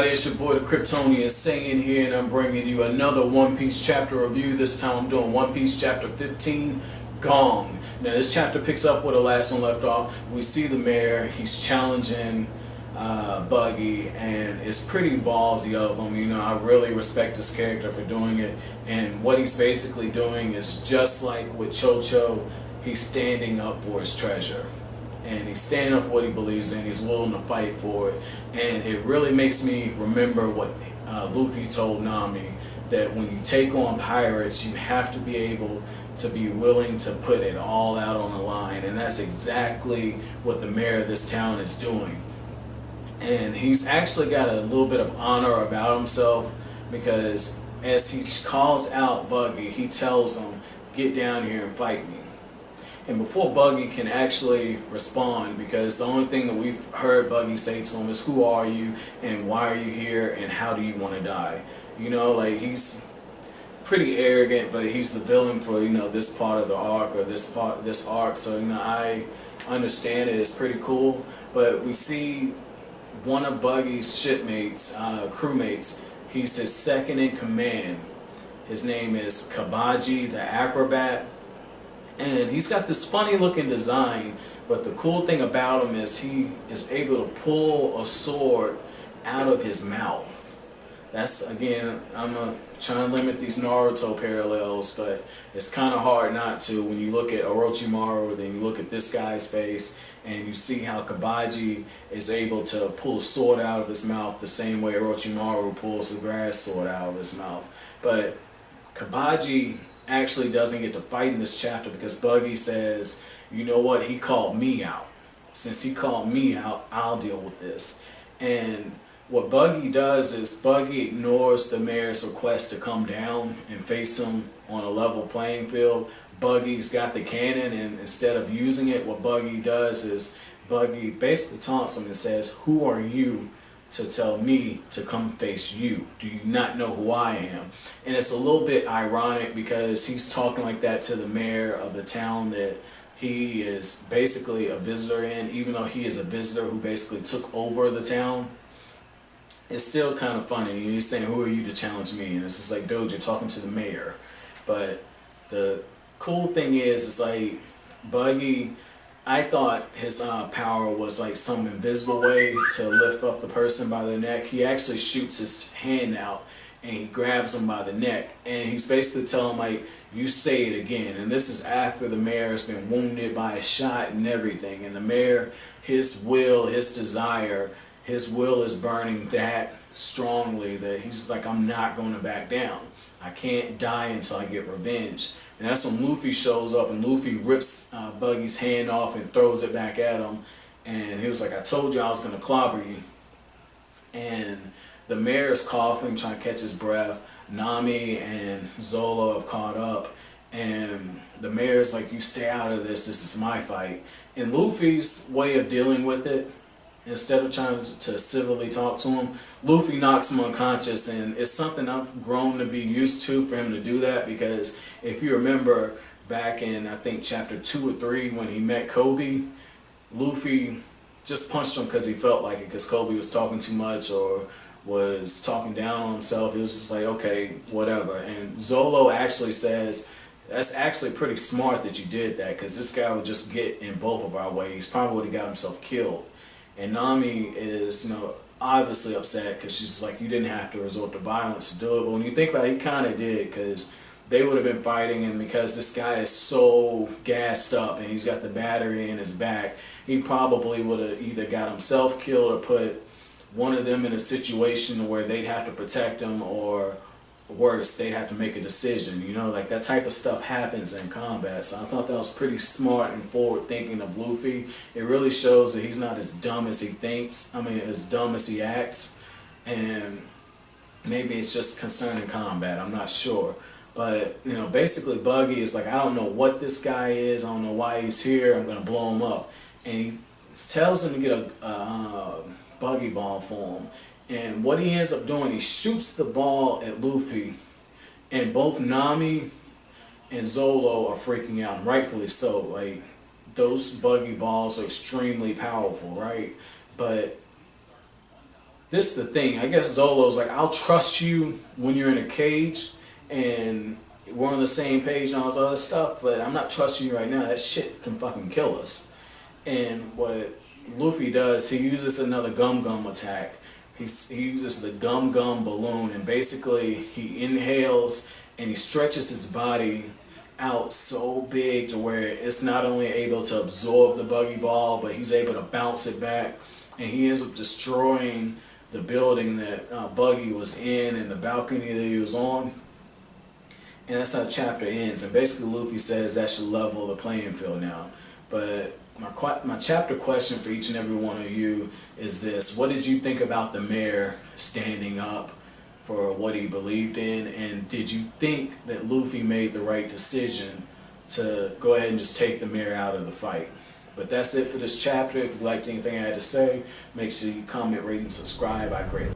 everybody, it's your boy the Kryptonian saying here, and I'm bringing you another One Piece chapter review. This time I'm doing One Piece chapter 15, Gong. Now this chapter picks up where the last one left off. We see the mayor, he's challenging Buggy, and it's pretty ballsy of him. You know, I really respect this character for doing it, and what he's basically doing is just like with Chocho, he's standing up for his treasure. And he's standing up for what he believes in. He's willing to fight for it. And it really makes me remember what Luffy told Nami, that when you take on pirates, you have to be able to be willing to put it all out on the line. And that's exactly what the mayor of this town is doing. And he's actually got a little bit of honor about himself, because as he calls out Buggy, he tells him, "Get down here and fight me." And before Buggy can actually respond, because the only thing that we've heard Buggy say to him is, "Who are you, and why are you here, and how do you want to die?" You know, like, he's pretty arrogant, but he's the villain for, you know, this part of the arc, or this arc. So, you know, I understand it. It's pretty cool. But we see one of Buggy's shipmates, crewmates. He's his second in command. His name is Kabaji the Acrobat. And he's got this funny looking design, but the cool thing about him is he is able to pull a sword out of his mouth. That's, again, I'm trying to limit these Naruto parallels, but it's kind of hard not to when you look at Orochimaru, then you look at this guy's face, and you see how Kabaji is able to pull a sword out of his mouth the same way Orochimaru pulls a grass sword out of his mouth. But Kabaji actually doesn't get to fight in this chapter, because Buggy says, you know what, he called me out. Since he called me out, I'll deal with this. And what Buggy does is Buggy ignores the mayor's request to come down and face him on a level playing field. Buggy's got the cannon, and instead of using it, what Buggy does is Buggy basically taunts him and says, "Who are you to tell me to come face you? Do you not know who I am?" And it's a little bit ironic, because he's talking like that to the mayor of the town that he is basically a visitor in, even though he is a visitor who basically took over the town. It's still kind of funny. He's saying, "Who are you to challenge me?" And it's just like, dude, you're talking to the mayor. But the cool thing is, it's like Buggy, I thought his power was like some invisible way to lift up the person by the neck. He actually shoots his hand out and he grabs him by the neck, and he's basically telling him, like, "You say it again." And this is after the mayor has been wounded by a shot and everything. And the mayor, his will, his desire, his will is burning that strongly that he's just like, "I'm not going to back down. I can't die until I get revenge." And that's when Luffy shows up, and Luffy rips Buggy's hand off and throws it back at him. And he was like, "I told you I was going to clobber you." And the mayor is coughing, trying to catch his breath. Nami and Zoro have caught up. And the mayor's like, "You stay out of this. This is my fight." And Luffy's way of dealing with it, instead of trying to civilly talk to him, Luffy knocks him unconscious. And it's something I've grown to be used to, for him to do that, because if you remember back in, I think, chapter 2 or 3, when he met Kobe, Luffy just punched him because he felt like it, because Kobe was talking too much or was talking down on himself. It was just like, okay, whatever. And Zoro actually says, "That's actually pretty smart that you did that, because this guy would just get in both of our ways. Probably would have got himself killed." And Nami is, you know, obviously upset, because she's like, "You didn't have to resort to violence to do it." But when you think about it, he kind of did, because they would have been fighting, and because this guy is so gassed up and he's got the battery in his back, he probably would have either got himself killed or put one of them in a situation where they'd have to protect him, or worse, they'd have to make a decision. You know, like, that type of stuff happens in combat. So I thought that was pretty smart and forward thinking of Luffy. It really shows that he's not as dumb as he thinks. I mean, as dumb as he acts. And maybe it's just concerning combat, I'm not sure. But, you know, basically Buggy is like, "I don't know what this guy is. I don't know why he's here. I'm going to blow him up." And he tells him to get a Buggy ball for him. And what he ends up doing, he shoots the ball at Luffy, and both Nami and Zoro are freaking out, and rightfully so. Like, those Buggy balls are extremely powerful, right? But this is the thing. I guess Zolo's like, I'll trust you when you're in a cage and we're on the same page and all this other stuff, but I'm not trusting you right now. That shit can fucking kill us. And what Luffy does, he uses another Gum Gum attack. He uses the Gum Gum balloon, and basically he inhales and he stretches his body out so big to where it's not only able to absorb the buggy ball, but he's able to bounce it back, and he ends up destroying the building that Buggy was in and the balcony that he was on. And that's how the chapter ends. And basically Luffy says that should level the playing field now. But my chapter question for each and every one of you is this: what did you think about the mayor standing up for what he believed in? And did you think that Luffy made the right decision to go ahead and just take the mayor out of the fight? But that's it for this chapter. If you liked anything I had to say, make sure you comment, rate, and subscribe. I greatly